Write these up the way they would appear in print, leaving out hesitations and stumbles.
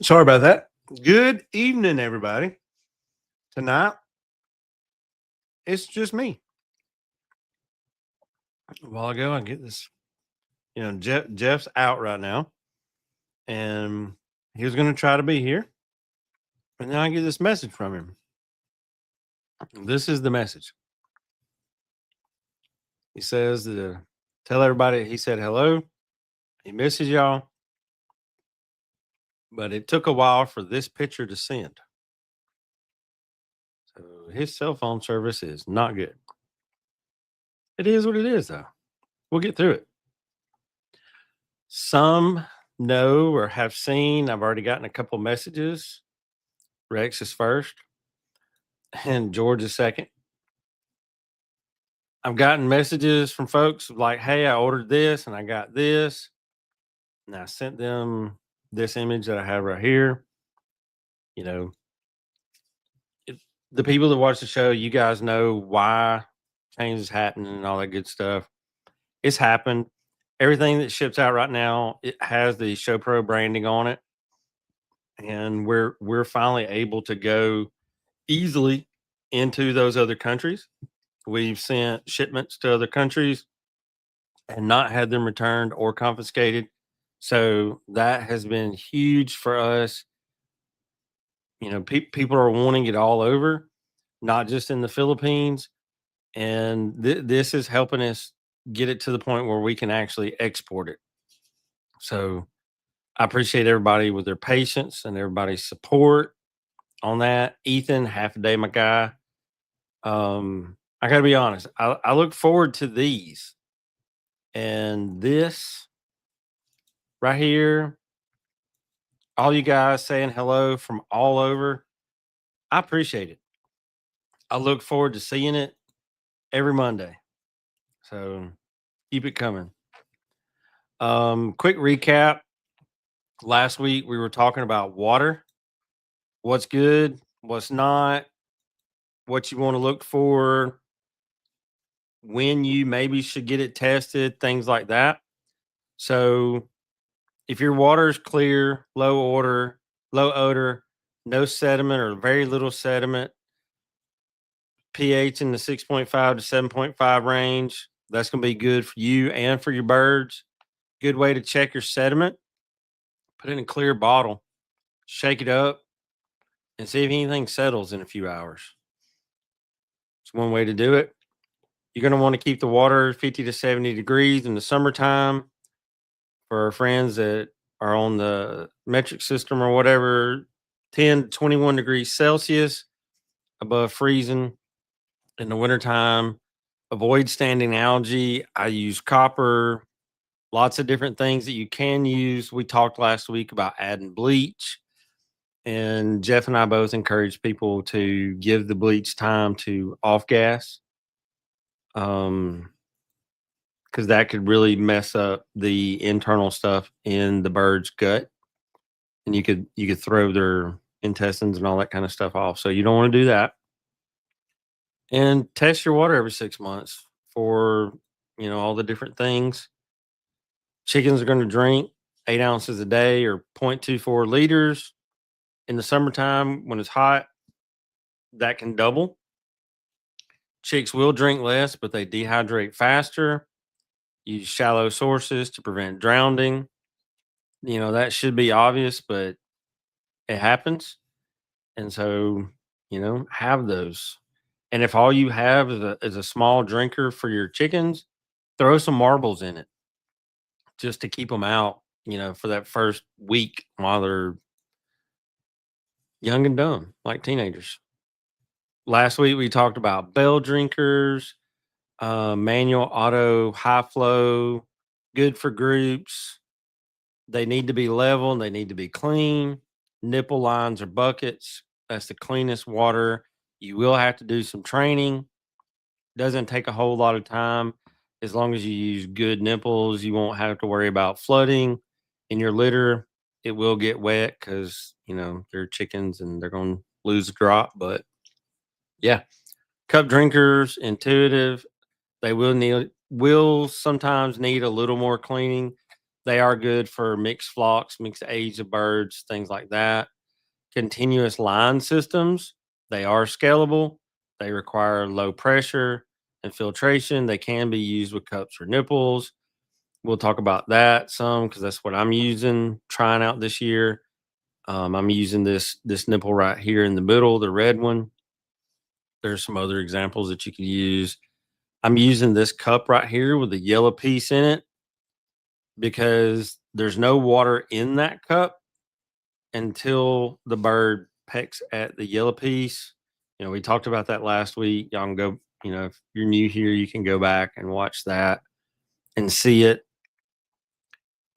Sorry about that. Good evening, everybody. Tonight, it's just me. A while ago, I get this. Jeff's out right now, and he was going to try to be here. And then I get this message from him. This is the message. He says to tell everybody he said hello. He misses y'all, but it took a while for this picture to send. So his cell phone service is not good. It is what it is, though. We'll get through it. Some know or have seen, I've already gotten a couple messages. Rex is first and George is second. I've gotten messages from folks like, hey, I ordered this and I got this. And I sent them this image that I have right here. You know, the people that watch the show, you guys know why change is happening and all that good stuff. It's happened. Everything that ships out right now, it has the Show Pro branding on it. And we're finally able to go easily into those other countries. We've sent shipments to other countries and not had them returned or confiscated. So that has been huge for us. People are wanting it all over, not just in the Philippines. And this is helping us get it to the point where we can actually export it. So I appreciate everybody with their patience and everybody's support on that. Ethan, half a day, my guy. I got to be honest. I look forward to these. And this right here, all you guys saying hello from all over, I appreciate it. I look forward to seeing it every Monday. So keep it coming. Quick recap. Last week we were talking about water, what's good, what's not, what you want to look for, when you maybe should get it tested, things like that. So if your water is clear, low odor, no sediment or very little sediment, pH in the 6.5 to 7.5 range, that's going to be good for you and for your birds. Good way to check your sediment. Put it in a clear bottle, shake it up, and see if anything settles in a few hours. It's one way to do it. You're going to want to keep the water 50 to 70 degrees in the summertime. For our friends that are on the metric system or whatever, 10 to 21 degrees Celsius above freezing. In the wintertime, avoid standing algae. I use copper, lots of different things that you can use. We talked last week about adding bleach. And Jeff and I both encourage people to give the bleach time to off gas. Because that could really mess up the internal stuff in the bird's gut. And you could throw their intestines and all that kind of stuff off. So you don't want to do that. And test your water every 6 months for, all the different things. Chickens are going to drink 8 ounces a day or 0.24 liters. In the summertime, when it's hot, that can double. Chicks will drink less, but they dehydrate faster. Use shallow sources to prevent drowning. That should be obvious, but it happens. And so, have those. And if all you have is a small drinker for your chickens, throw some marbles in it just to keep them out, for that first week while they're young and dumb, like teenagers. Last week we talked about bell drinkers, manual, auto, high flow, good for groups. They need to be level and they need to be clean. Nipple lines or buckets, that's the cleanest water. You will have to do some training. Doesn't take a whole lot of time. As long as you use good nipples, you won't have to worry about flooding in your litter. It will get wet because, they're chickens and they're going to lose a drop. But yeah, cup drinkers, intuitive. They will sometimes need a little more cleaning. They are good for mixed flocks, mixed age of birds, things like that. Continuous line systems, they are scalable. They require low pressure and filtration. They can be used with cups or nipples. We'll talk about that some because that's what I'm using, trying out this year. I'm using this nipple right here in the middle, the red one. There's some other examples that you can use. I'm using this cup right here with the yellow piece in it because there's no water in that cup until the bird pecks at the yellow piece. We talked about that last week. Y'all can go, if you're new here, you can go back and watch that and see it.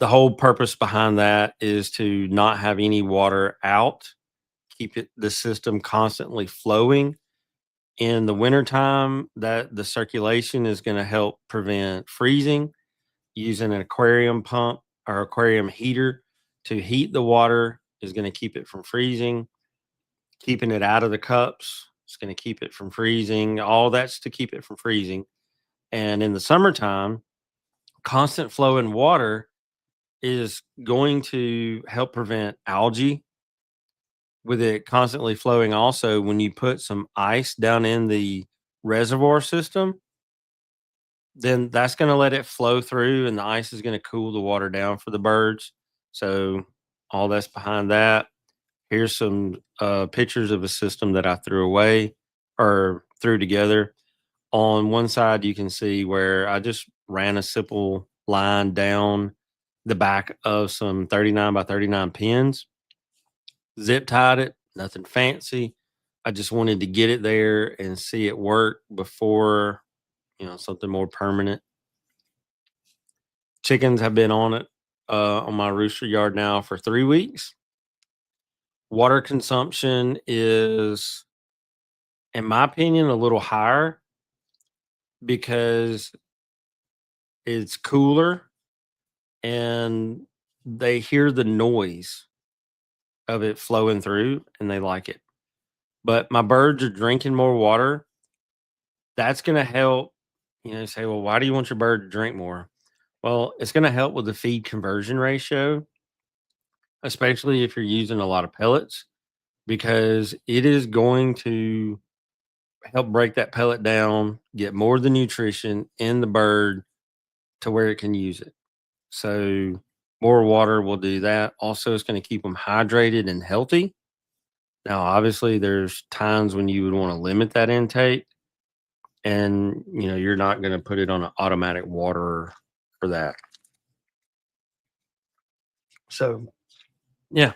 The whole purpose behind that is to not have any water out, keep the system constantly flowing. In the wintertime, that the circulation is going to help prevent freezing. Using an aquarium pump or aquarium heater to heat the water is going to keep it from freezing. Keeping it out of the cups is going to keep it from freezing. All that's to keep it from freezing. And in the summertime, constant flow in water is going to help prevent algae. With it constantly flowing, also, when you put some ice down in the reservoir system, then that's going to let it flow through, and the ice is going to cool the water down for the birds. So, all that's behind that. Here's some pictures of a system that I threw away or threw together. On one side, you can see where I just ran a simple line down the back of some 39 by 39 pins, zip tied it, nothing fancy. I just wanted to get it there and see it work before, something more permanent. Chickens have been on it on my rooster yard now for 3 weeks. Water consumption is, in my opinion, a little higher because it's cooler and they hear the noise of it flowing through and they like it. But my birds are drinking more water. That's going to help. Say, well, why do you want your bird to drink more? Well, it's going to help with the feed conversion ratio, especially if you're using a lot of pellets, because it is going to help break that pellet down, get more of the nutrition in the bird to where it can use it. So more water will do that. Also, it's going to keep them hydrated and healthy. Now, obviously, there's times when you would want to limit that intake, and you're not going to put it on an automatic water for that. So, yeah,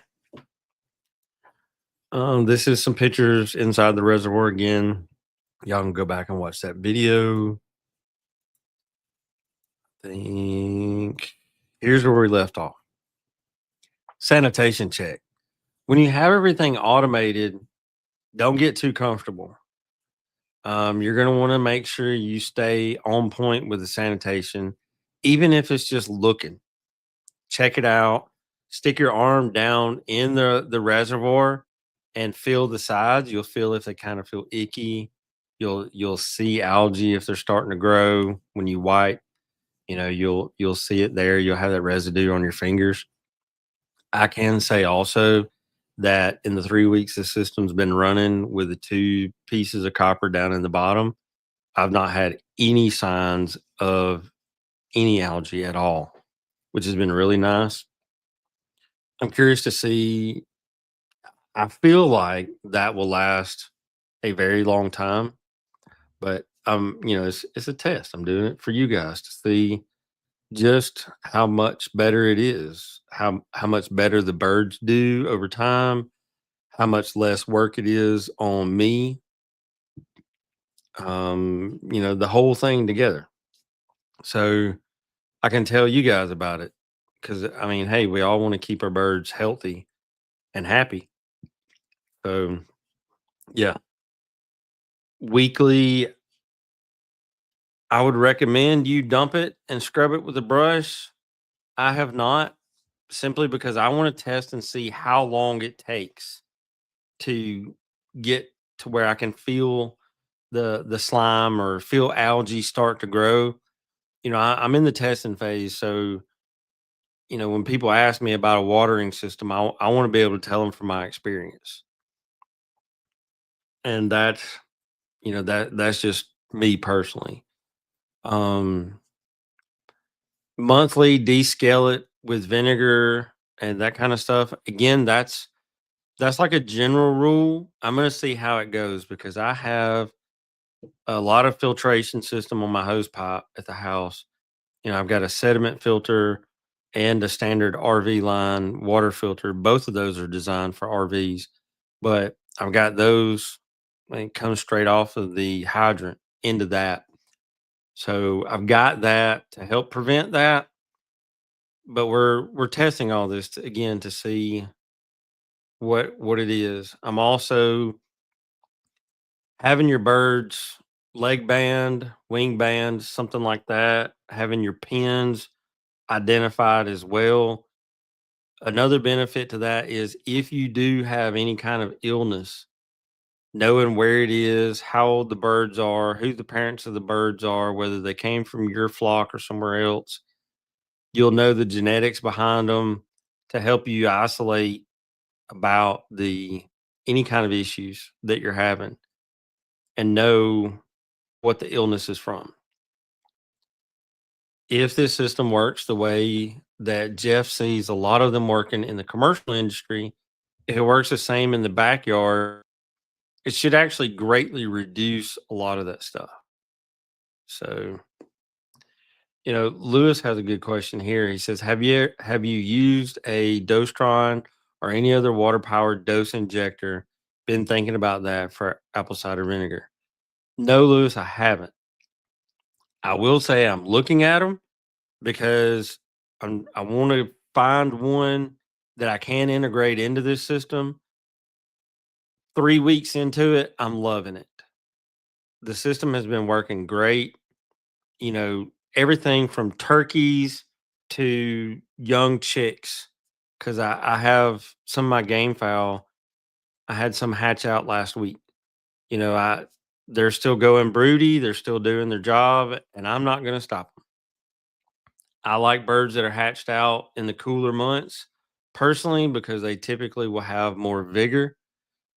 this is some pictures inside the reservoir again. Y'all can go back and watch that video. Think here's where we left off. Sanitation check. When you have everything automated, don't get too comfortable. You're going to want to make sure you stay on point with the sanitation, even if it's just looking. Check it out. Stick your arm down in the reservoir and feel the sides. You'll feel if they kind of feel icky. You'll see algae if they're starting to grow when you wipe. You'll see it there. You'll have that residue on your fingers. I can say also that in the 3 weeks the system's been running with the 2 pieces of copper down in the bottom, I've not had any signs of any algae at all, which has been really nice. I'm curious to see. I feel like that will last a very long time, but it's a test. I'm doing it for you guys to see just how much better it is, how much better the birds do over time, how much less work it is on me. The whole thing together. So I can tell you guys about it because I mean, hey, we all want to keep our birds healthy and happy. So yeah, weekly, I would recommend you dump it and scrub it with a brush. I have not, simply because I want to test and see how long it takes to get to where I can feel the slime or feel algae start to grow. I'm in the testing phase, so when people ask me about a watering system, I want to be able to tell them from my experience. And that's just me personally. Um, Monthly descale it with vinegar and that kind of stuff. Again, that's like a general rule. I'm going to see how it goes because I have a lot of filtration system on my hose pipe at the house. I've got a sediment filter and a standard RV line water filter. Both of those are designed for RVs, but I've got those and come straight off of the hydrant into that. So I've got that to help prevent that. But we're testing all this again to see what it is. I'm also having your birds leg band, wing band, something like that, having your pins identified as well. Another benefit to that is if you do have any kind of illness, knowing where it is, how old the birds are, who the parents of the birds are, whether they came from your flock or somewhere else, you'll know the genetics behind them to help you isolate about the any kind of issues that you're having and know what the illness is from. If this system works the way that Jeff sees a lot of them working in the commercial industry, if it works the same in the backyard, it should actually greatly reduce a lot of that stuff. So, Lewis has a good question here. He says, "Have you used a Dostron or any other water powered dose injector? Been thinking about that for apple cider vinegar." No, Lewis, I haven't. I will say I'm looking at them because I want to find one that I can integrate into this system. 3 weeks into it, I'm loving it. The system has been working great. Everything from turkeys to young chicks. Because I have some of my game fowl. I had some hatch out last week. They're still going broody. They're still doing their job, and I'm not going to stop them. I like birds that are hatched out in the cooler months personally because they typically will have more vigor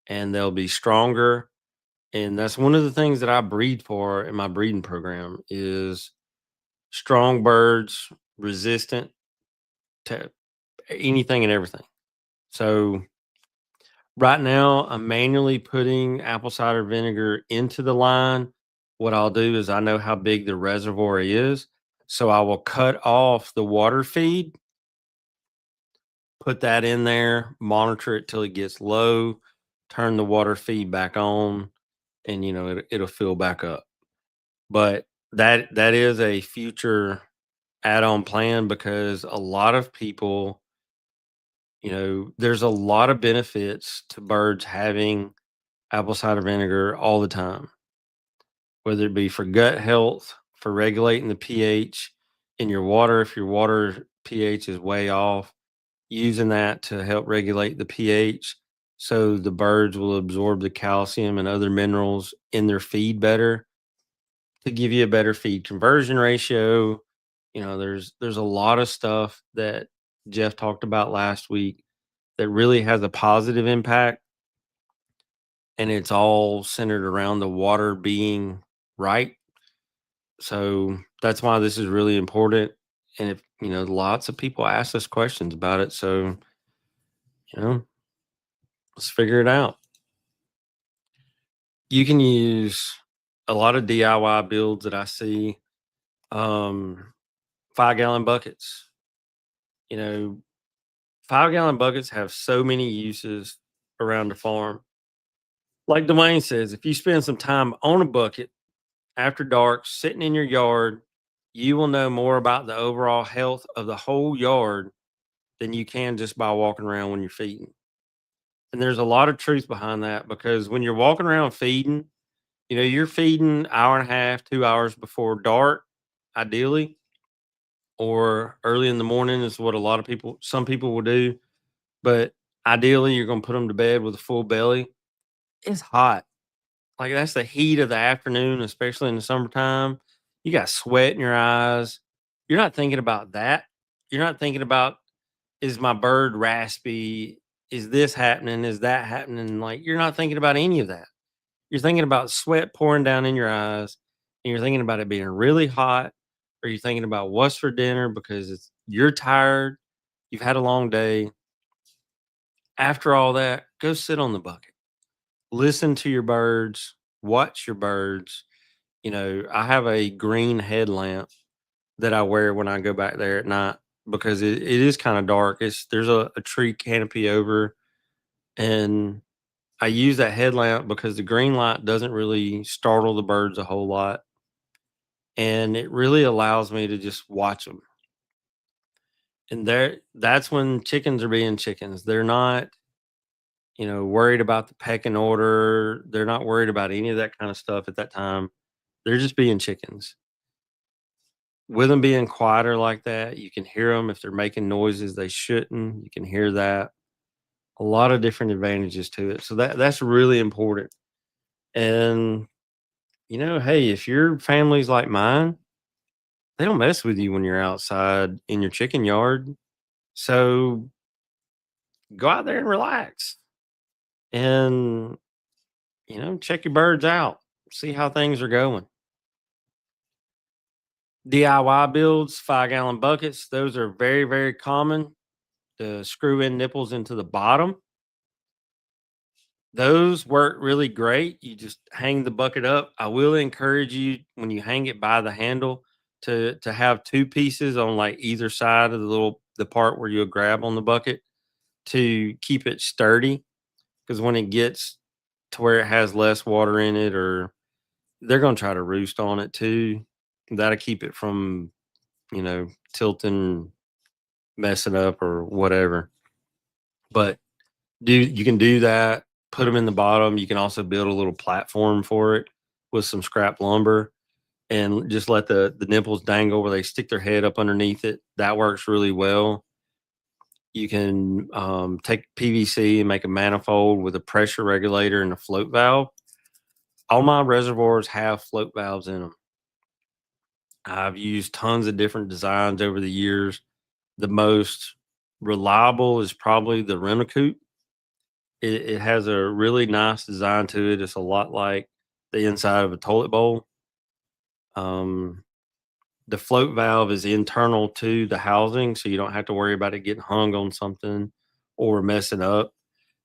and they'll be stronger. And that's one of the things that I breed for in my breeding program is strong birds, resistant to anything and everything. So right now, I'm manually putting apple cider vinegar into the line. What I'll do is I know how big the reservoir is. So I will cut off the water feed, put that in there, monitor it till it gets low, turn the water feed back on, and it'll fill back up. But that is a future add-on plan because a lot of people, there's a lot of benefits to birds having apple cider vinegar all the time, whether it be for gut health, for regulating the pH in your water. If your water pH is way off, using that to help regulate the pH so the birds will absorb the calcium and other minerals in their feed better to give you a better feed conversion ratio. There's a lot of stuff that Jeff talked about last week that really has a positive impact, and it's all centered around the water being right. So that's why this is really important. And if lots of people ask us questions about it, so you know, let's figure it out. You can use a lot of DIY builds that I see. 5-gallon buckets. You know, 5-gallon buckets have so many uses around the farm. Like Dwayne says, if you spend some time on a bucket after dark, sitting in your yard, you will know more about the overall health of the whole yard than you can just by walking around when you're feeding. And there's a lot of truth behind that because when you're walking around feeding, you're feeding hour and a half, 2 hours before dark, ideally, or early in the morning is what some people will do. But ideally, you're going to put them to bed with a full belly. It's hot. Like that's the heat of the afternoon, especially in the summertime. You got sweat in your eyes. You're not thinking about that. You're not thinking about Is my bird raspy? Is this happening? Is that happening? Like, you're not thinking about any of that. You're thinking about sweat pouring down in your eyes, and you're thinking about it being really hot, or you're thinking about what's for dinner because you're tired, you've had a long day. After all that, go sit on the bucket. Listen to your birds, watch your birds. I have a green headlamp that I wear when I go back there at night because it is kind of dark. There's a tree canopy over, and I use that headlamp because the green light doesn't really startle the birds a whole lot, and it really allows me to just watch them. And that's when chickens are being chickens. They're not, worried about the pecking order. They're not worried about any of that kind of stuff at that time. They're just being chickens. With them being quieter like that, you can hear them if they're making noises they shouldn't. You can hear that. A lot of different advantages to it. So that's really important. And hey, if your family's like mine, they don't mess with you when you're outside in your chicken yard. So go out there and relax and, check your birds out, see how things are going. DIY builds, 5-gallon buckets, those are very, very common. To screw in nipples into the bottom. Those work really great. You just hang the bucket up. I will encourage you when you hang it by the handle to have two pieces on like either side of the part where you'll grab on the bucket to keep it sturdy. Because when it gets to where it has less water in it, or they're gonna try to roost on it too. That'll keep it from, tilting, messing up or whatever. But you can do that, put them in the bottom. You can also build a little platform for it with some scrap lumber and just let the nipples dangle where they stick their head up underneath it. That works really well. You can take PVC and make a manifold with a pressure regulator and a float valve. All my reservoirs have float valves in them. I've used tons of different designs over the years. The most reliable is probably the Renocoop. It has a really nice design to it. It's a lot like the inside of a toilet bowl. Um, the float valve is internal to the housing, so you don't have to worry about it getting hung on something or messing up.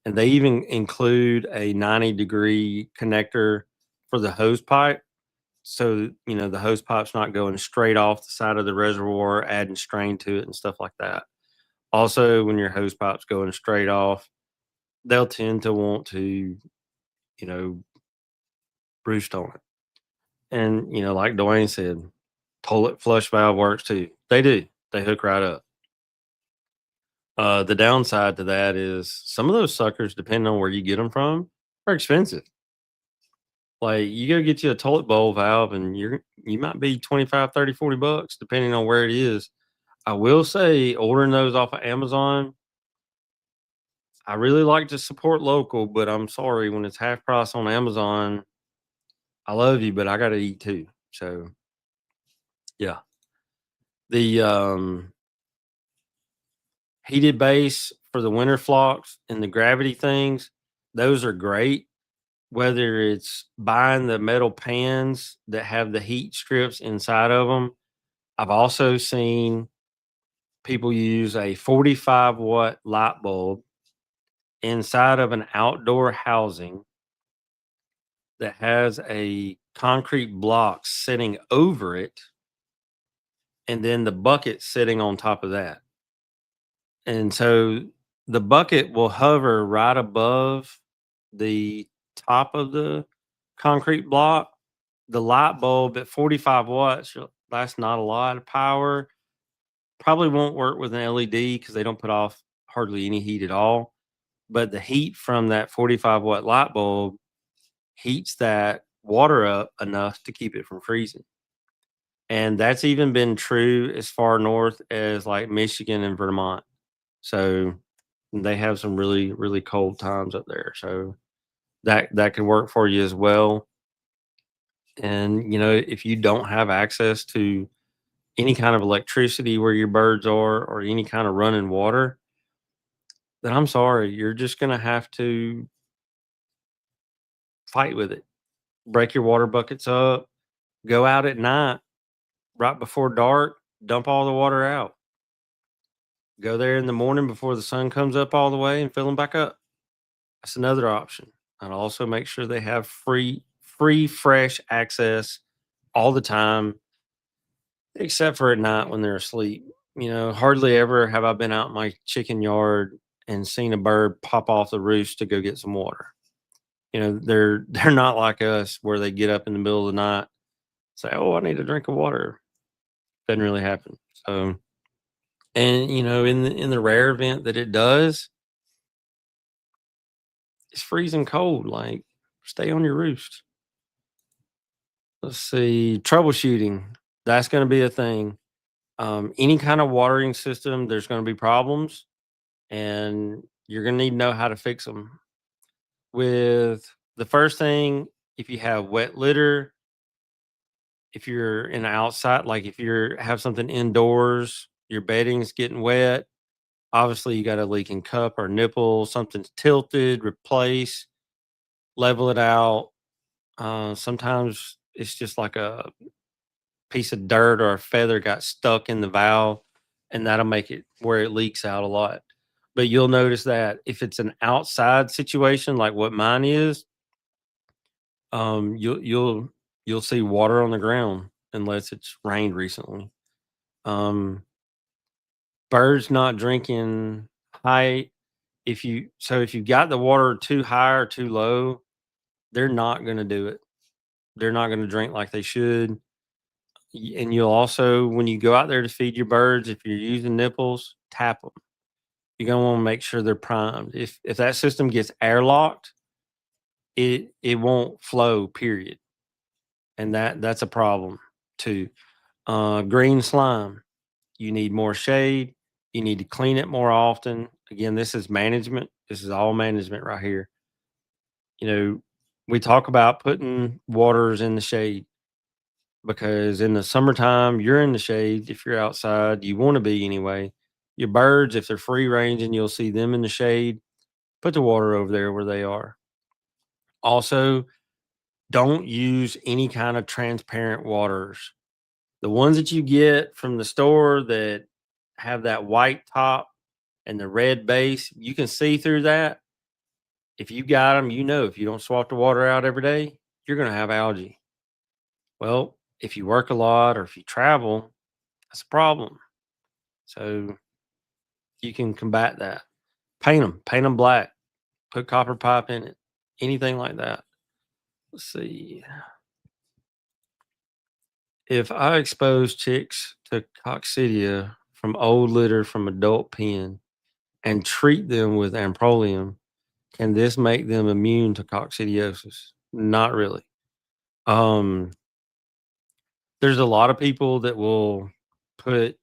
And they even include a 90-degree connector for the hose pipe. So, the hose pipe's not going straight off the side of the reservoir, adding strain to it and stuff like that. Also, when your hose pipe's going straight off, they'll tend to want to, roost on it. And, like Dwayne said, toilet flush valve works too. They do. They hook right up. The downside to that is some of those suckers, depending on where you get them from, are expensive. Like, you go get you a toilet bowl valve and you might be 25, 30, $40 depending on where it is. I will say ordering those off of Amazon, I really like to support local, but I'm sorry when it's half price on Amazon. I love you, but I got to eat too. So, yeah. The heated base for the winter flocks and the gravity things, those are great. Whether it's buying the metal pans that have the heat strips inside of them, I've also seen people use a 45-watt light bulb inside of an outdoor housing that has a concrete block sitting over it, and then the bucket sitting on top of that. And so the bucket will hover right above the top of the concrete block. The light bulb at 45 watts, that's not a lot of power. Probably won't work with an LED because they don't put off hardly any heat at all. But the heat from that 45-watt light bulb heats that water up enough to keep it from freezing. And that's even been true as far north as like Michigan and Vermont. So they have some really, really cold times up there. So that can work for you as well. And if you don't have access to any kind of electricity where your birds are or any kind of running water, then I'm sorry, you're just gonna have to fight with it. Break your water buckets up, go out at night right before dark, dump all the water out. Go there in the morning before the sun comes up all the way and fill them back up. That's another option. And also make sure they have free, fresh access all the time, except for at night when they're asleep. You know, hardly ever have I been out in my chicken yard and seen a bird pop off the roost to go get some water. You know, they're not like us where they get up in the middle of the night, say, "Oh, I need a drink of water." Doesn't really happen. So, and you know, in the rare event that it does, it's freezing cold. Like, stay on your roost. Let's see, troubleshooting. That's going to be a thing. Any kind of watering system, there's going to be problems, and you're going to need to know how to fix them. With the first thing, if you have wet litter, if you're in the outside, like if you're have something indoors, your bedding's getting wet. Obviously, you got a leaking cup or nipple, something's tilted, replace, level it out. Sometimes it's just like a piece of dirt or a feather got stuck in the valve, and that'll make it where it leaks out a lot. But you'll notice that if it's an outside situation like what mine is, you'll see water on the ground unless it's rained recently. Um, Birds not drinking high. If you got the water too high or too low, they're not going to do it. They're not going to drink like they should. And you'll also, when you go out there to feed your birds, if you're using nipples, tap them. You're going to want to make sure they're primed. If that system gets airlocked, it won't flow. Period. And that's a problem too. Green slime. You need more shade. You need to clean it more often. Again, this is management. This is all management right here. You know, we talk about putting waters in the shade because in the summertime, you're in the shade. If you're outside, you want to be anyway. Your birds, if they're free ranging, you'll see them in the shade. Put the water over there where they are. Also, don't use any kind of transparent waters. The ones that you get from the store that have that white top and the red base, you can see through that. If you got them, you know, if you don't swap the water out every day, you're going to have algae. Well, if you work a lot or if you travel, that's a problem. So you can combat that. Paint them black, put copper pipe in it, anything like that. Let's see. If I expose chicks to coccidia from old litter from adult pen and treat them with amprolium, can this make them immune to coccidiosis? Not really. Um, there's a lot of people that will put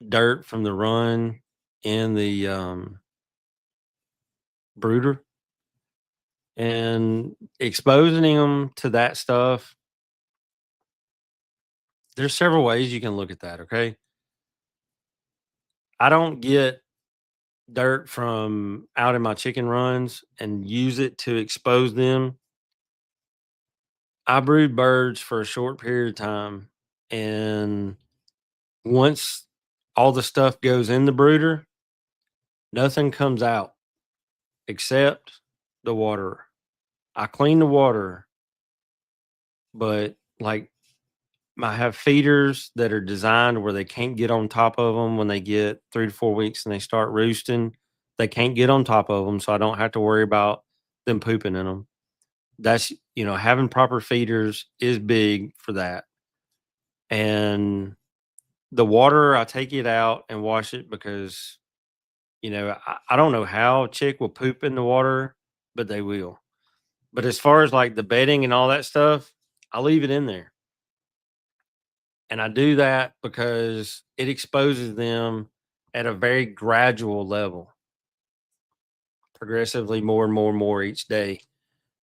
dirt from the run in the brooder and exposing them to that stuff. There's several ways you can look at that. Okay. I don't get dirt from out in my chicken runs and use it to expose them. I brood birds for a short period of time. And once all the stuff goes in the brooder, nothing comes out except the water. I clean the water, but like I have feeders that are designed where they can't get on top of them when they get 3 to 4 weeks and they start roosting. They can't get on top of them, so I don't have to worry about them pooping in them. That's, you know, having proper feeders is big for that. And the water, I take it out and wash it because, you know, I don't know how a chick will poop in the water, but they will. But as far as like the bedding and all that stuff, I leave it in there. And I do that because it exposes them at a very gradual level, progressively more and more and more each day.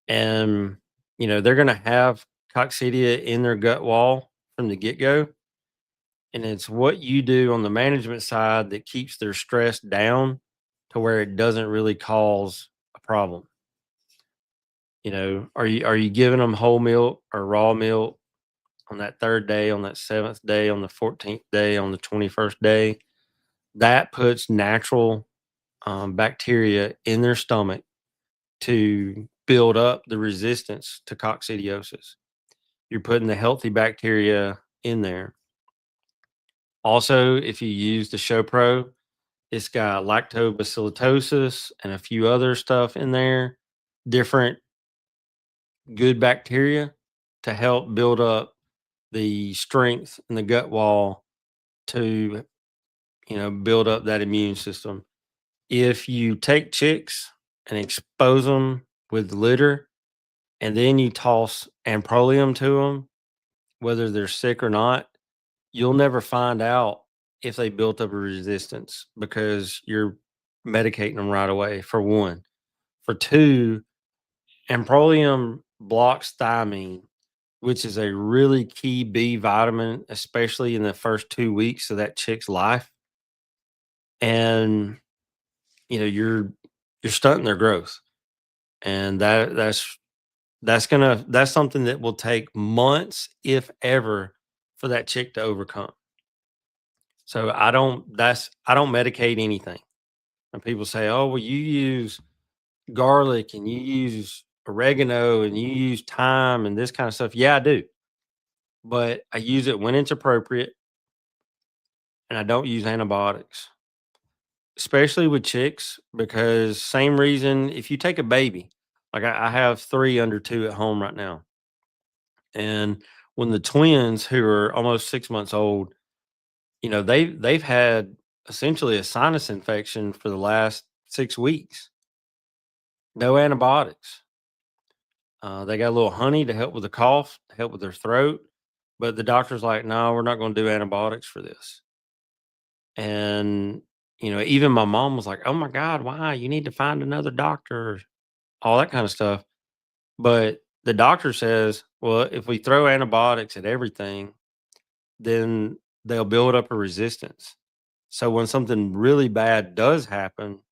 And, you know, they're going to have coccidia in their gut wall from the get go. And it's what you do on the management side that keeps their stress down to where it doesn't really cause a problem. Are you giving them whole milk or raw milk on that third day, on that seventh day, on the 14th day, on the 21st day? That puts natural bacteria in their stomach to build up the resistance to coccidiosis. You're putting the healthy bacteria in there. Also, if you use the Show Pro, it's got lactobacillus and a few other stuff in there, different good bacteria to help build up the strength in the gut wall to, build up that immune system. If you take chicks and expose them with litter and then you toss amprolium to them, whether they're sick or not, you'll never find out if they built up a resistance because you're medicating them right away, for one. For two, amprolium blocks thiamine, which is a really key B vitamin, especially in the first 2 weeks of that chick's life. And you're stunting their growth. And that's something that will take months, if ever, for that chick to overcome. So I don't medicate anything. And people say, "Oh, well, you use garlic and you use oregano and you use thyme and this kind of stuff." Yeah, I do. But I use it when it's appropriate and I don't use antibiotics, especially with chicks, because same reason if you take a baby, like I have 3 under 2 at home right now. And when the twins who are almost 6 months old, they've had essentially a sinus infection for the last 6 weeks. No antibiotics. They got a little honey to help with the cough, to help with their throat, but the doctor's like, "No, we're not going to do antibiotics for this." And even my mom was like, "Oh my God, why? You need to find another doctor," all that kind of stuff. But the doctor says, "Well, if we throw antibiotics at everything, then they'll build up a resistance. So when something really bad does happen,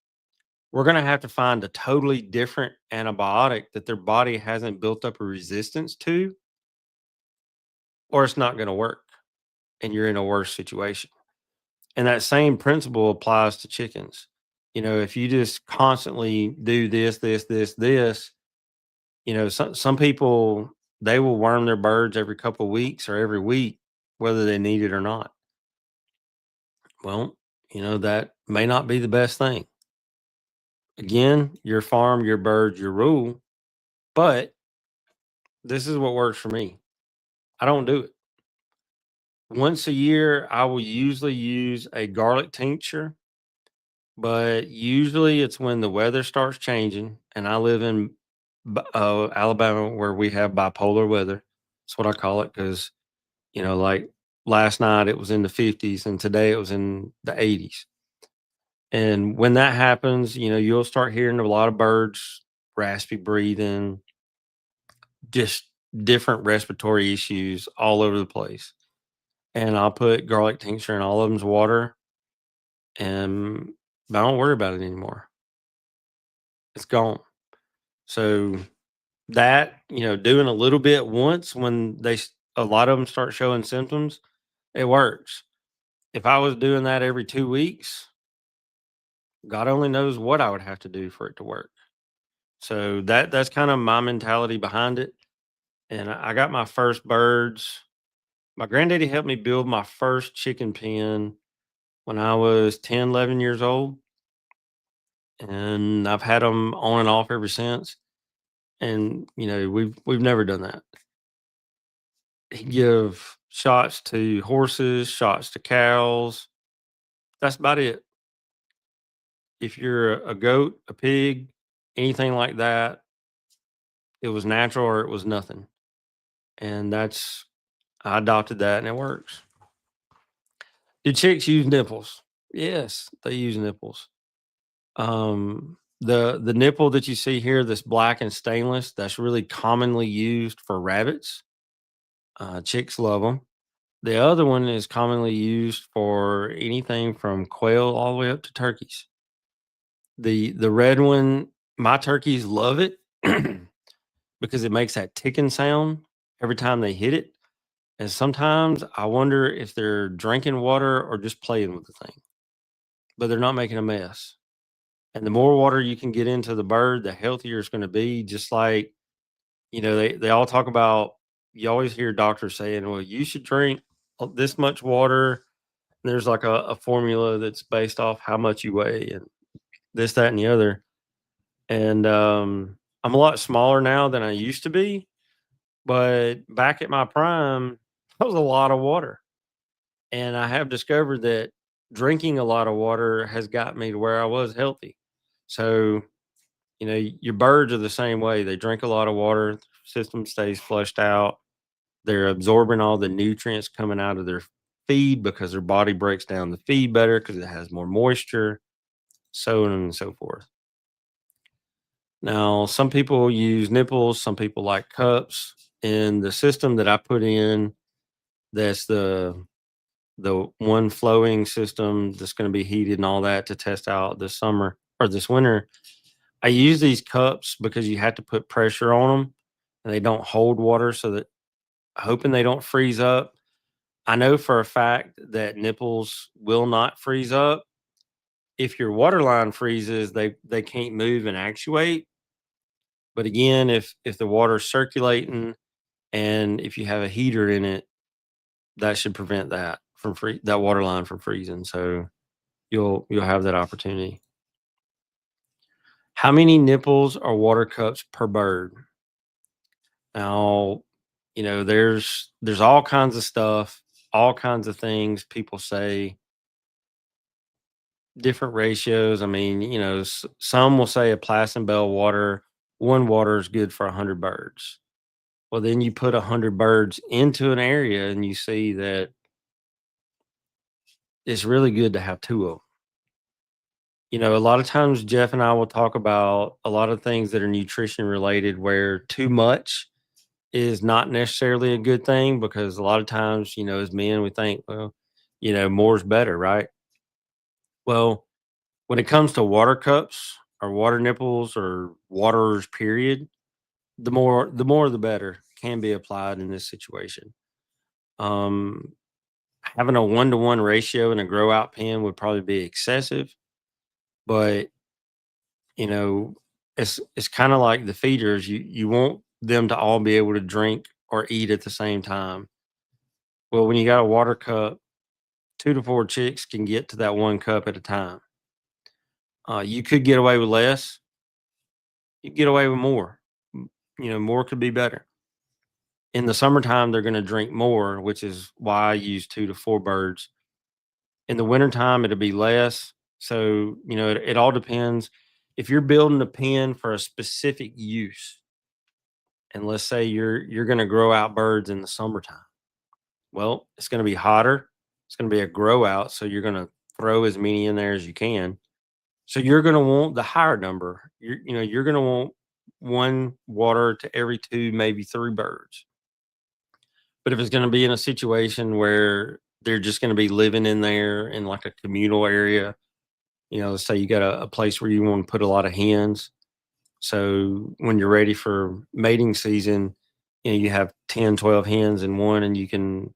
we're going to have to find a totally different antibiotic that their body hasn't built up a resistance to, or it's not going to work and you're in a worse situation." And that same principle applies to chickens. If you just constantly do this, some people, they will worm their birds every couple of weeks or every week, whether they need it or not. Well, that may not be the best thing. Again, your farm, your birds, your rule, but this is what works for me. I don't do it. Once a year, I will usually use a garlic tincture, but usually it's when the weather starts changing. And I live in Alabama where we have bipolar weather. That's what I call it because, like last night it was in the 50s and today it was in the 80s. And when that happens, you'll start hearing a lot of birds, raspy breathing, just different respiratory issues all over the place. And I'll put garlic tincture in all of them's water, and I don't worry about it anymore. It's gone. So that, doing a little bit once when a lot of them start showing symptoms, it works. If I was doing that every 2 weeks, God only knows what I would have to do for it to work. So that's kind of my mentality behind it. And I got my first birds. My granddaddy helped me build my first chicken pen when I was 10, 11 years old. And I've had them on and off ever since. And, we've never done that. He give shots to horses, shots to cows. That's about it. If you're a goat, a pig, anything like that, it was natural or it was nothing. And I adopted that and it works. Do chicks use nipples? Yes, they use nipples. The nipple that you see here, this black and stainless, that's really commonly used for rabbits. Chicks love them. The other one is commonly used for anything from quail all the way up to turkeys. The red one, my turkeys love it because it makes that ticking sound every time they hit it. And sometimes I wonder if they're drinking water or just playing with the thing, but they're not making a mess. And the more water you can get into the bird, the healthier it's going to be. Just like, they all talk about, you always hear doctors saying, well, you should drink this much water. There's like a formula that's based off how much you weigh and this, that, and the other. And I'm a lot smaller now than I used to be. But back at my prime, that was a lot of water. And I have discovered that drinking a lot of water has got me to where I was healthy. So, your birds are the same way. They drink a lot of water, system stays flushed out. They're absorbing all the nutrients coming out of their feed because their body breaks down the feed better because it has more moisture, so on and so forth. Now, some people use nipples, some people like cups. In the system that I put in, that's the one flowing system that's going to be heated and all that to test out this summer or this winter. I use these cups because you have to put pressure on them and they don't hold water, so that hoping they don't freeze up. I know for a fact that nipples will not freeze up. If your water line freezes, they can't move and actuate. But again, if the water's circulating and if you have a heater in it, that should prevent that from that water line from freezing. So you'll have that opportunity. How many nipples or water cups per bird? Now, there's all kinds of stuff, all kinds of things people say, different ratios. I mean, some will say a Plasson Bell one water is good for 100 birds. Well, then you put 100 birds into an area and you see that it's really good to have two of them. A lot of times Jeff and I will talk about a lot of things that are nutrition related where too much is not necessarily a good thing, because a lot of times, as men, we think, well, more is better, right? Well, when it comes to water cups or water nipples or waterers, period, the more the better can be applied in this situation. Um, Having a 1-to-1 ratio in a grow out pen would probably be excessive, but you know, it's kind of like the feeders. You want them to all be able to drink or eat at the same time. Well, when you got a water cup, 2 to 4 chicks can get to that one cup at a time. You could get away with less. You could get away with more. More could be better. In the summertime, they're going to drink more, which is why I use 2 to 4 birds. In the wintertime, it'll be less. So, it all depends. If you're building a pen for a specific use, and let's say you're going to grow out birds in the summertime, well, it's going to be hotter. It's going to be a grow out, so you're going to throw as many in there as you can. So you're going to want the higher number. You're going to want one water to every 2, maybe 3 birds. But if it's going to be in a situation where they're just going to be living in there in like a communal area, let's say you got a place where you want to put a lot of hens. So when you're ready for mating season, you have 10, 12 hens in one, and you can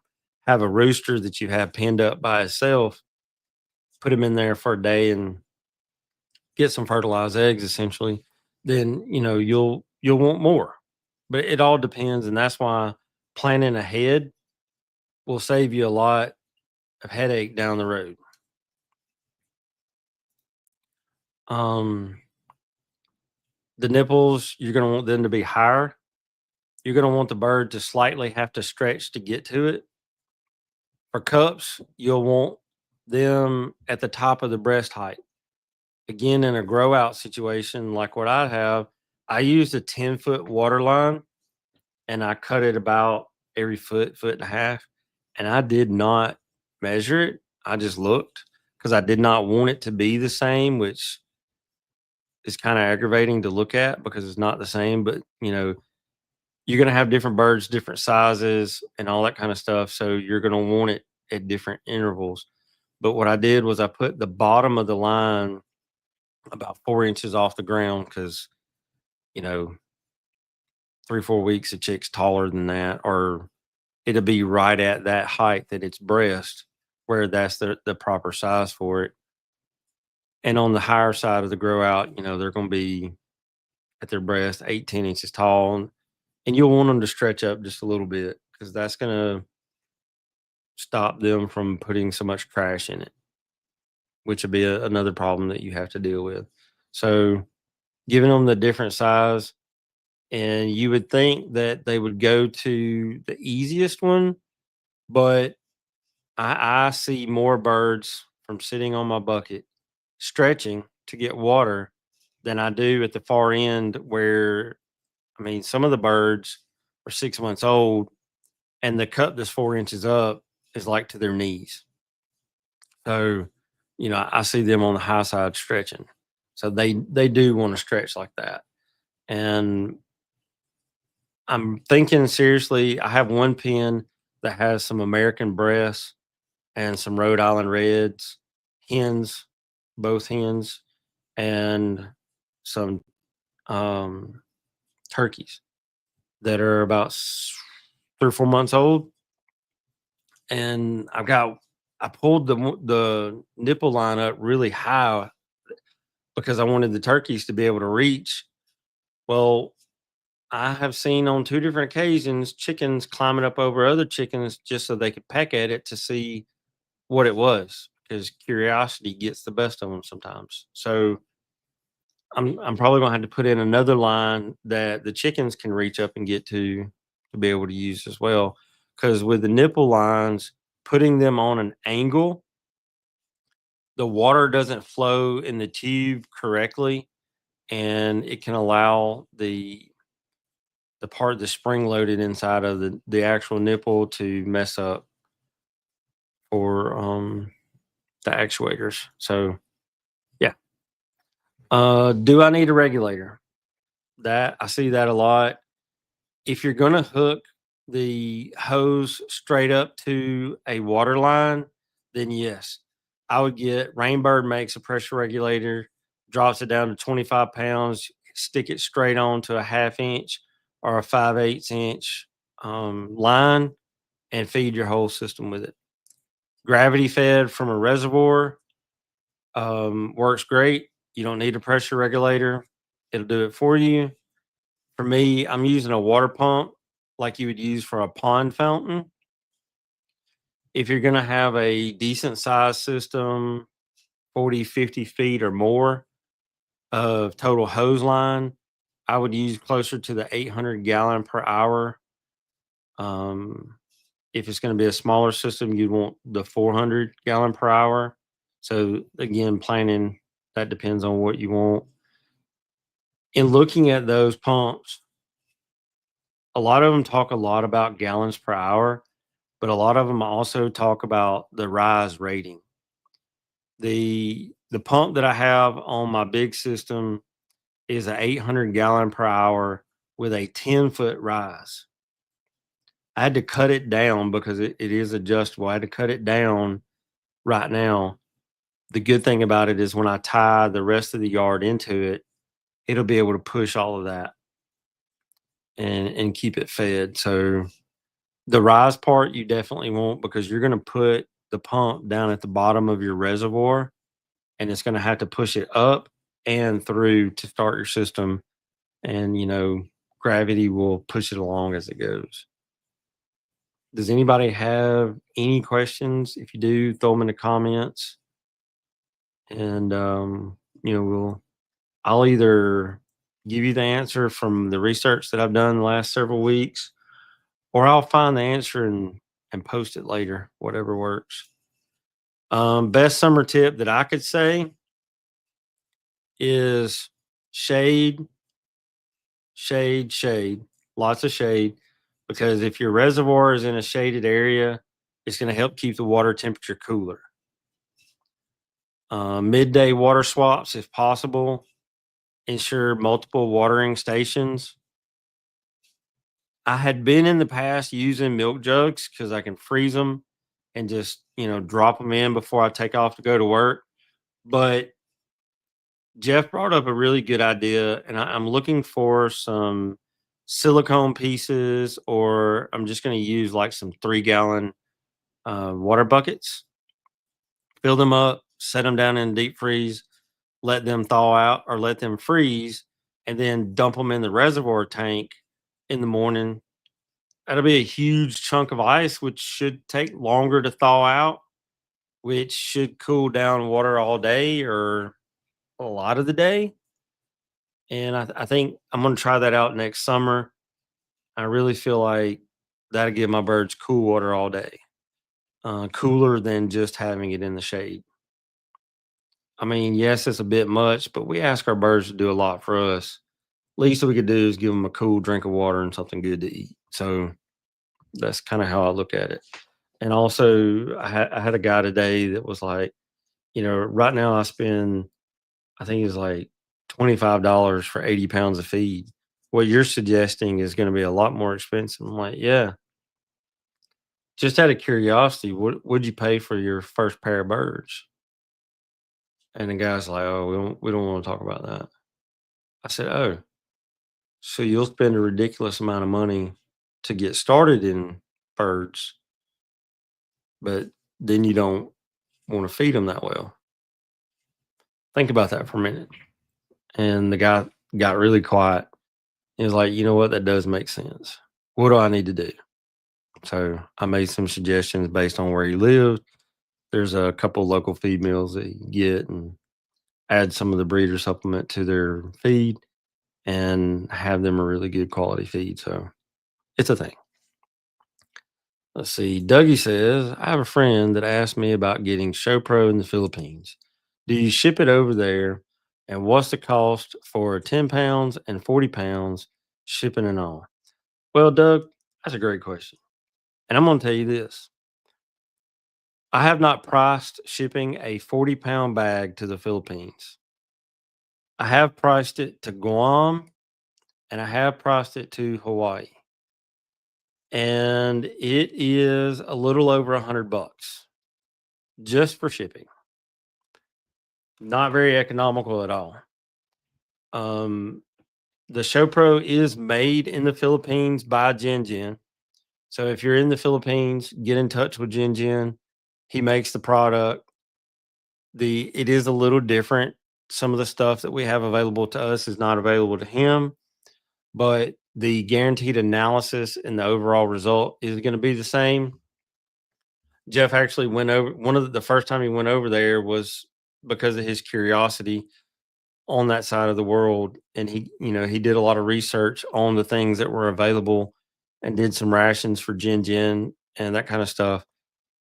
have a rooster that you have pinned up by itself, put him in there for a day and get some fertilized eggs essentially. Then, you'll want more. But it all depends. And that's why planning ahead will save you a lot of headache down the road. Um, the nipples, you're going to want them to be higher. You're going to want the bird to slightly have to stretch to get to it. For cups, you'll want them at the top of the breast height. Again, in a grow out situation like what I have, I used a 10-foot water line and I cut it about every foot, foot and a half. And I did not measure it. I just looked because I did not want it to be the same, which is kind of aggravating to look at because it's not the same. But, you're going to have different birds, different sizes, and all that kind of stuff. So you're going to want it at different intervals. But what I did was I put the bottom of the line about 4 inches off the ground because, you know, 3, 4 weeks, a chick's taller than that, or it'll be right at that height at its breast, where that's the proper size for it. And on the higher side of the grow out, they're going to be at their breast 8, 10 inches tall. And you'll want them to stretch up just a little bit because that's going to stop them from putting so much trash in it, which will be another problem that you have to deal with. So, giving them the different size, and you would think that they would go to the easiest one, but I see more birds from sitting on my bucket stretching to get water than I do at the far end where, I mean, some of the birds are 6 months old and the cup that's 4 inches up is like to their knees. So, I see them on the high side stretching. So they do want to stretch like that. And I'm thinking seriously, I have one pen that has some American breasts and some Rhode Island Reds, hens, both hens, and some um, turkeys that are about 3 or 4 months old. And I pulled the nipple line up really high because I wanted the turkeys to be able to reach. Well, I have seen on 2 different occasions chickens climbing up over other chickens just so they could peck at it to see what it was, because curiosity gets the best of them sometimes. So I'm probably gonna have to put in another line that the chickens can reach up and get to be able to use as well. Because with the nipple lines, putting them on an angle, the water doesn't flow in the tube correctly, and it can allow the part that's spring loaded inside of the actual nipple to mess up for the actuators. So yeah. Do I need a regulator? That I see that a lot. If you're gonna hook the hose straight up to a water line, then yes, I would get Rainbird makes a pressure regulator, drops it down to 25 pounds, stick it straight on to a 1/2 inch or a 5/8 inch line, and feed your whole system with it. Gravity fed from a reservoir works great. You don't need a pressure regulator, it'll do it for you. For me, I'm using a water pump like you would use for a pond fountain. If you're going to have a decent size system, 40, 50 feet or more of total hose line, I would use closer to the 800 gallon per hour. Um, if it's going to be a smaller system, you'd want the 400 gallon per hour. So again, planning, that depends on what you want. In looking at those pumps, a lot of them talk a lot about gallons per hour, but a lot of them also talk about the rise rating. The pump that I have on my big system is a 800 gallon per hour with a 10-foot rise. I had to cut it down because it is adjustable. I had to cut it down right now. The good thing about it is when I tie the rest of the yard into it, it'll be able to push all of that and keep it fed. So the rise part you definitely want because you're going to put the pump down at the bottom of your reservoir and it's going to have to push it up and through to start your system. And, gravity will push it along as it goes. Does anybody have any questions? If you do, throw them in the comments. And, I'll either give you the answer from the research that I've done the last several weeks, or I'll find the answer and post it later, whatever works. Best summer tip that I could say is shade, shade, shade, lots of shade, because if your reservoir is in a shaded area, it's going to help keep the water temperature cooler. Midday water swaps, if possible. Ensure multiple watering stations. I had been in the past using milk jugs because I can freeze them and just, drop them in before I take off to go to work. But Jeff brought up a really good idea, and I'm looking for some silicone pieces, or I'm just going to use like some 3 gallon water buckets, fill them up, set them down in deep freeze, let them thaw out or let them freeze, and then dump them in the reservoir tank in the morning. That'll be a huge chunk of ice, which should take longer to thaw out, which should cool down water all day or a lot of the day. And I think I'm going to try that out next summer. I really feel like that'll give my birds cool water all day, cooler than just having it in the shade. I mean, yes, it's a bit much, but we ask our birds to do a lot for us. Least we could do is give them a cool drink of water and something good to eat. So that's kind of how I look at it. And also, I had a guy today that was like, right now I spend, I think it's like $25 for 80 pounds of feed. What you're suggesting is going to be a lot more expensive. I'm like, yeah. Just out of curiosity, what would you pay for your first pair of birds? And the guy's like, oh, we don't want to talk about that. I said, oh, so you'll spend a ridiculous amount of money to get started in birds, but then you don't want to feed them that well. Think about that for a minute. And the guy got really quiet. He was like, you know what? That does make sense. What do I need to do? So I made some suggestions based on where he lived. There's a couple local feed mills that you can get and add some of the breeder supplement to their feed and have them a really good quality feed. So it's a thing. Let's see. Dougie says, I have a friend that asked me about getting ShowPro in the Philippines. Do you ship it over there? And what's the cost for 10 pounds and 40 pounds shipping and all? Well, Doug, that's a great question. And I'm going to tell you this. I have not priced shipping a 40-pound bag to the Philippines. I have priced it to Guam and I have priced it to Hawaii. And it is a little over $100 just for shipping. Not very economical at all. Um, the ShowPro is made in the Philippines by Jin Jin. So if you're in the Philippines, get in touch with Jin Jin. He makes the product. It is a little different. Some of the stuff that we have available to us is not available to him, but the guaranteed analysis and the overall result is going to be the same. Jeff actually went over the first time he went over there was because of his curiosity on that side of the world. And he did a lot of research on the things that were available and did some rations for Jin Jin and that kind of stuff.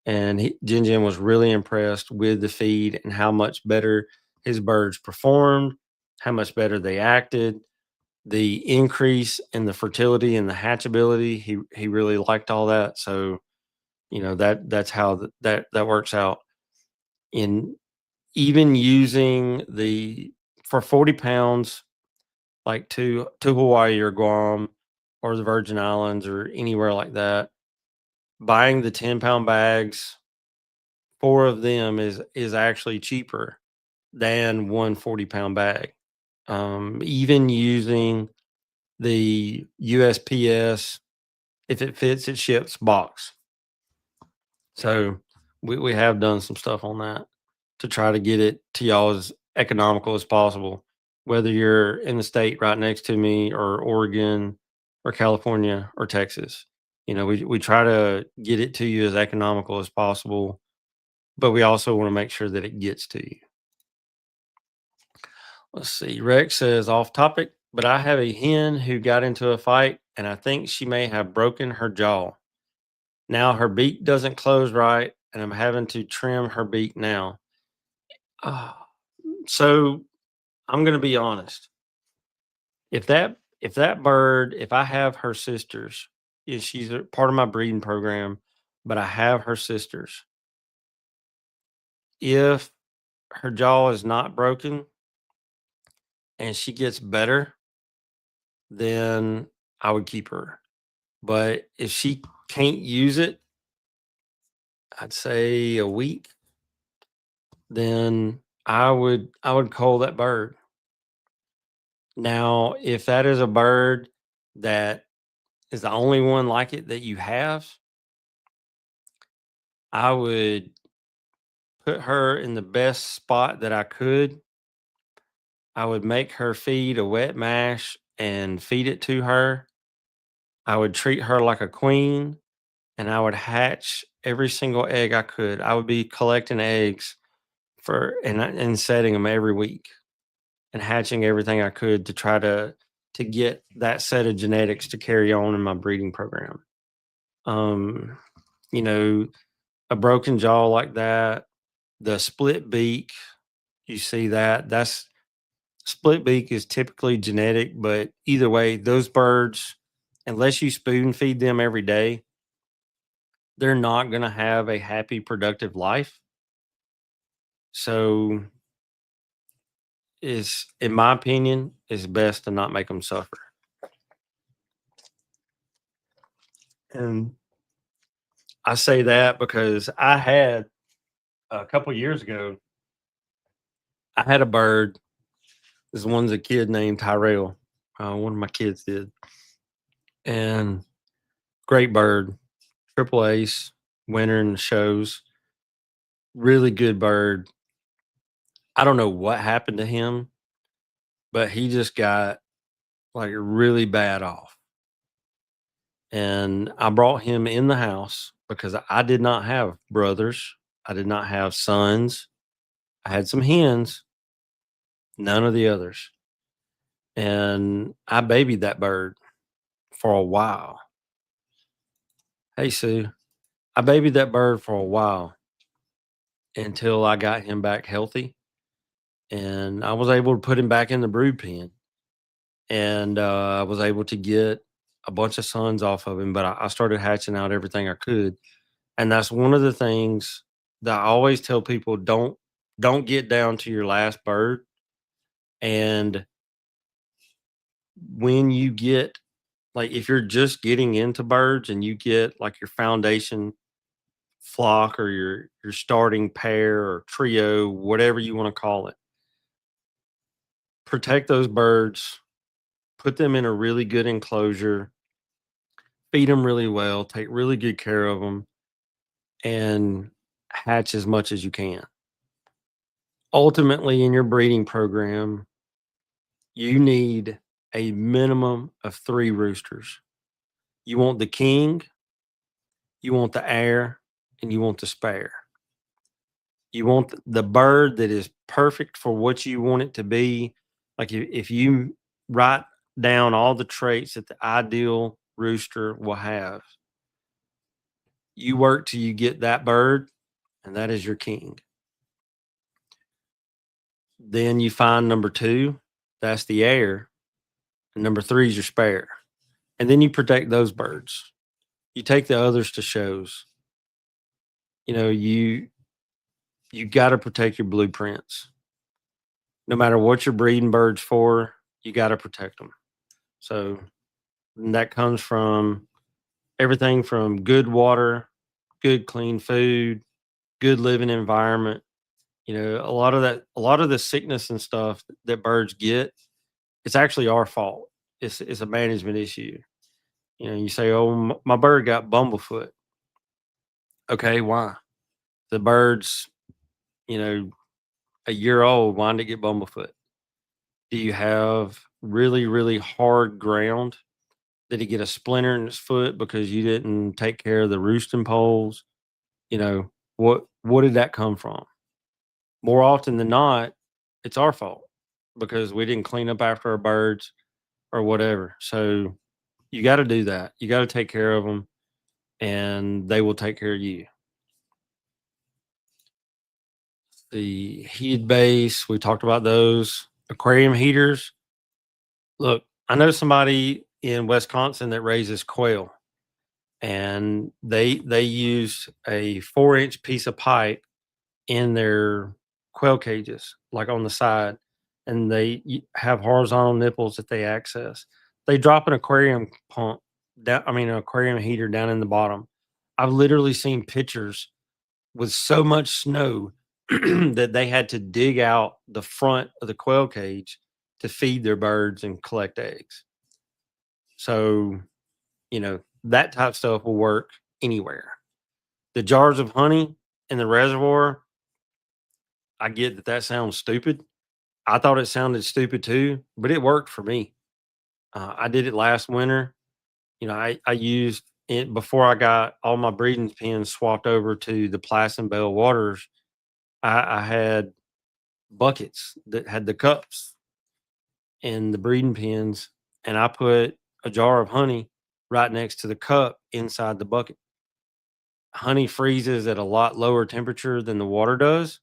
And Jin Jin was really impressed with the feed and how much better his birds performed, how much better they acted, the increase in the fertility and the hatchability. He really liked all that. So, that's how that works out. In even using for 40 pounds, like to Hawaii or Guam or the Virgin Islands or anywhere like that, buying the 10-pound bags, 4 of them is actually cheaper than one 40-pound bag. Even using the USPS, if it fits, it ships box. So we have done some stuff on that to try to get it to y'all as economical as possible, whether you're in the state right next to me or Oregon or California or Texas. We try to get it to you as economical as possible, but we also want to make sure that it gets to you. Let's see. Rex says off topic, but I have a hen who got into a fight and I think she may have broken her jaw. Now her beak doesn't close right and I'm having to trim her beak now. Ah, so I'm going to be honest. If that bird, if I have her sisters, if she's a part of my breeding program, but I have her sisters, if her jaw is not broken and she gets better, then I would keep her. But if she can't use it, I'd say a week, then I would cull that bird. Now, if that is a bird that is the only one like it that you have, I would put her in the best spot that I could. I would make her feed a wet mash and feed it to her. I would treat her like a queen, and I would hatch every single egg I could. I would be collecting eggs and setting them every week and hatching everything I could to try to get that set of genetics to carry on in my breeding program. Um, you know, a broken jaw like that, the split beak, you see that that's split beak is typically genetic, but either way, those birds, unless you spoon feed them every day, they're not going to have a happy, productive life. So, is in my opinion, it's best to not make them suffer. And I say that because I had a couple years ago, I had a bird. This one's a kid named Tyrell. One of my kids did, and great bird, triple ace, winner in the shows. Really good bird. I don't know what happened to him, but he just got like really bad off. And I brought him in the house because I did not have brothers. I did not have sons. I had some hens, none of the others. And I babied that bird for a while. Hey, Sue, I babied that bird for a while until I got him back healthy. And I was able to put him back in the brood pen. And I was able to get a bunch of sons off of him, but I started hatching out everything I could. And that's one of the things that I always tell people, don't get down to your last bird. And when you get like if you're just getting into birds and you get like your foundation flock or your starting pair or trio, whatever you want to call it, protect those birds, put them in a really good enclosure, feed them really well, take really good care of them, and hatch as much as you can. Ultimately, in your breeding program, you need a minimum of 3 roosters. You want the king, you want the heir, and you want the spare. You want the bird that is perfect for what you want it to be. Like if you write down all the traits that the ideal rooster will have, you work till you get that bird, and that is your king. Then you find number 2, that's the heir, and number 3 is your spare. And then you protect those birds. You take the others to shows. You know, you got to protect your blueprints. No matter what you're breeding birds for, you got to protect them. So that comes from everything from good water, good clean food, good living environment. You know, a lot of the sickness and stuff that birds get, it's actually our fault. It's a management issue. You know, you say, "Oh, my bird got bumblefoot." Okay, why? The bird's, you know, a year old. Why did it get bumblefoot? Do you have really, really hard ground? Did he get a splinter in his foot because you didn't take care of the roosting poles? You know, what did that come from? More often than not, it's our fault because we didn't clean up after our birds or whatever. So you got to do that. You got to take care of them, and they will take care of you. The heated base, we talked about those. Aquarium heaters. Look, I know somebody in Wisconsin that raises quail, and they use a 4-inch piece of pipe in their quail cages, like on the side, and have horizontal nipples that they access. They drop an aquarium pump down, I mean, an aquarium heater down in the bottom. I've literally seen pictures with so much snow that they had to dig out the front of the quail cage to feed their birds and collect eggs. So, that type of stuff will work anywhere. The jars of honey in the reservoir, I get that sounds stupid. I thought it sounded stupid too, but it worked for me. I did it last winter. I used it before I got all my breeding pens swapped over to the Placid Bell waters. I had buckets that had the cups and the breeding pens, and I put a jar of honey right next to the cup inside the bucket. Honey freezes at a lot lower temperature than the water does,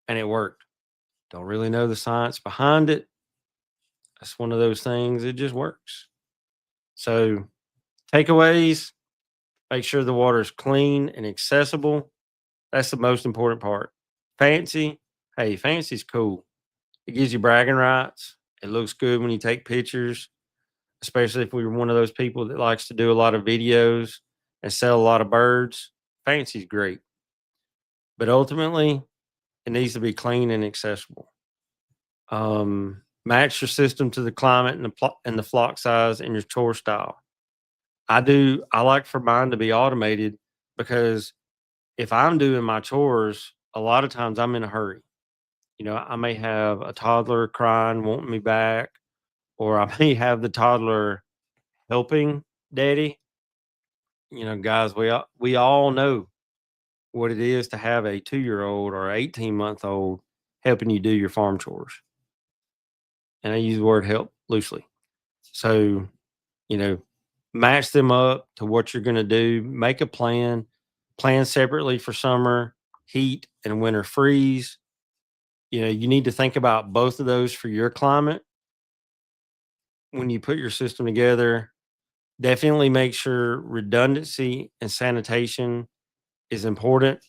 and it worked. Don't really know the science behind it. That's one of those things, it just works. So, takeaways, make sure the water is clean and accessible. That's the most important part. Fancy, hey, fancy's cool. It gives you bragging rights. It looks good when you take pictures, especially if we were one of those people that likes to do a lot of videos and sell a lot of birds. Fancy's great. But ultimately, it needs to be clean and accessible. Match your system to the climate and the flock size and your chore style. I like for mine to be automated because if I'm doing my chores, a lot of times I'm in a hurry. I may have a toddler crying, wanting me back, or I may have the toddler helping daddy. Guys, we all know what it is to have a 2-year-old or 18-month-old helping you do your farm chores. And I use the word help loosely. So, you know, match them up to what you're going to do, make a plan separately for summer, heat, and winter freeze. You need to think about both of those for your climate when you put your system together. Definitely make sure redundancy and sanitation is important.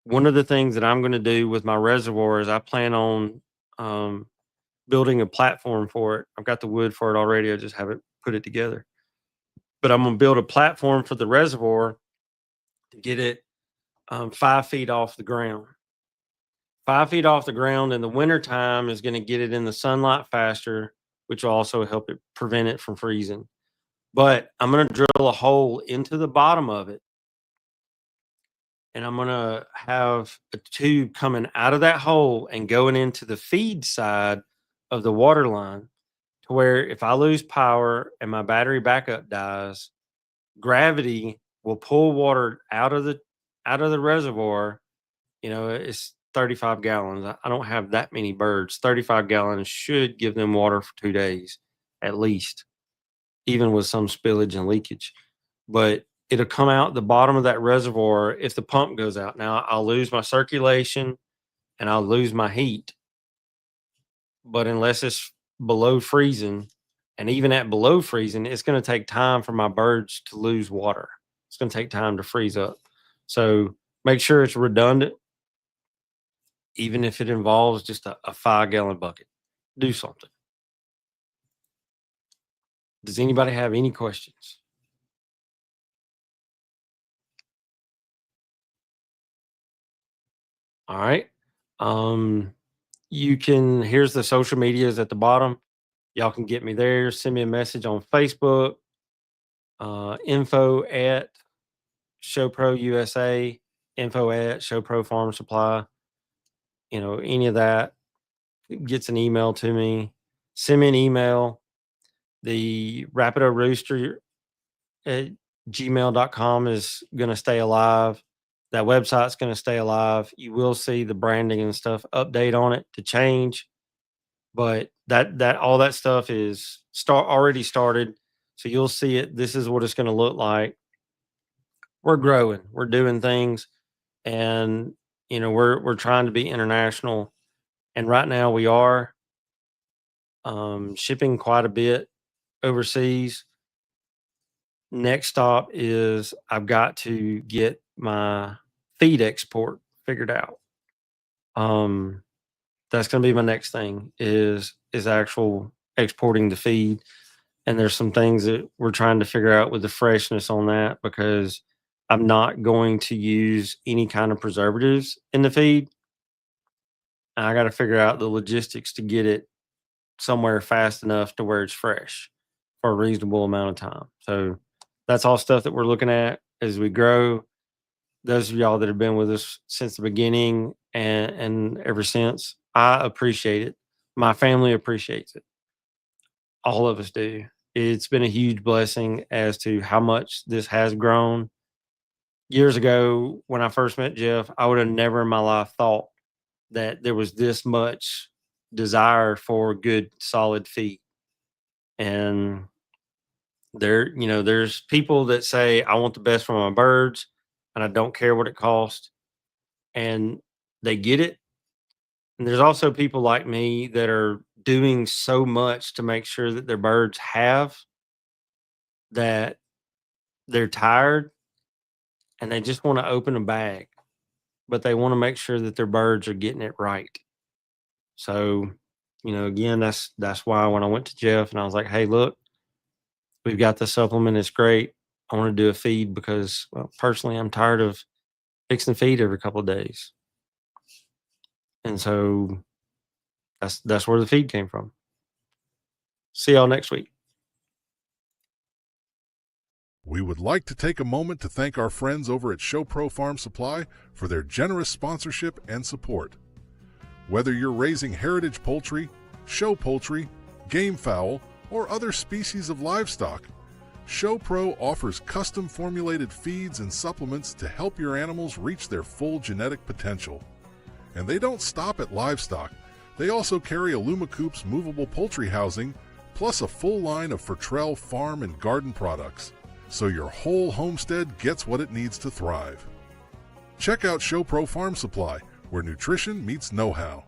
One of the things that I'm going to do with my reservoir is I plan on building a platform for it. I've got the wood for it already. I just haven't put it together. But I'm going to build a platform for the reservoir to get it 5 feet off the ground. 5 feet off the ground in the wintertime is going to get it in the sunlight faster, which will also help it prevent it from freezing. But I'm going to drill a hole into the bottom of it, and I'm going to have a tube coming out of that hole and going into the feed side of the water line, to where if I lose power and my battery backup dies, gravity will pull water out of the reservoir. It's 35 gallons. I don't have that many birds. 35 gallons should give them water for 2 days at least, even with some spillage and leakage. But it'll come out the bottom of that reservoir if the pump goes out. Now, I'll lose my circulation and I'll lose my heat. But unless it's below freezing, and even at below freezing, it's going to take time for my birds to lose water. It's going to take time to freeze up. So make sure it's redundant, even if it involves just a 5-gallon bucket. Do something. Does anybody have any questions? All right. Here's the social medias at the bottom. Y'all can get me there. Send me a message on Facebook, info at ShowPro USA, info at ShowPro Farm Supply. Any of that gets an email to me. Send me an email. The Rapido Rooster at gmail.com is going to stay alive. That website's going to stay alive. You will see the branding and stuff update on it to change, but that all that stuff is already started. So you'll see it. This is what it's going to look like. We're growing. We're doing things, and we're trying to be international. And right now we are shipping quite a bit overseas. Next stop is I've got to get my feed export figured out. That's going to be my next thing is actual exporting the feed. And there's some things that we're trying to figure out with the freshness on that, because I'm not going to use any kind of preservatives in the feed. I got to figure out the logistics to get it somewhere fast enough to where it's fresh for a reasonable amount of time. So that's all stuff that we're looking at as we grow. Those of y'all that have been with us since the beginning and ever since, I appreciate it. My family appreciates it. All of us do. It's been a huge blessing as to how much this has grown. Years ago, when I first met Jeff, I would have never in my life thought that there was this much desire for good, solid feed. And there's people that say, I want the best for my birds and I don't care what it costs. And they get it. And there's also people like me that are doing so much to make sure that their birds have that they're tired and they just want to open a bag, but they want to make sure that their birds are getting it right. So, again, that's why when I went to Jeff and I was like, hey, look, we've got the supplement. It's great. I want to do a feed because, well, personally, I'm tired of fixing feed every couple of days. And so that's where the feed came from. See y'all next week. We would like to take a moment to thank our friends over at ShowPro Farm Supply for their generous sponsorship and support. Whether you're raising heritage poultry, show poultry, game fowl, or other species of livestock, ShowPro offers custom formulated feeds and supplements to help your animals reach their full genetic potential. And they don't stop at livestock. They also carry Alumacoop's movable poultry housing, plus a full line of Fertrell farm and garden products, so your whole homestead gets what it needs to thrive. Check out ShowPro Farm Supply, where nutrition meets know-how.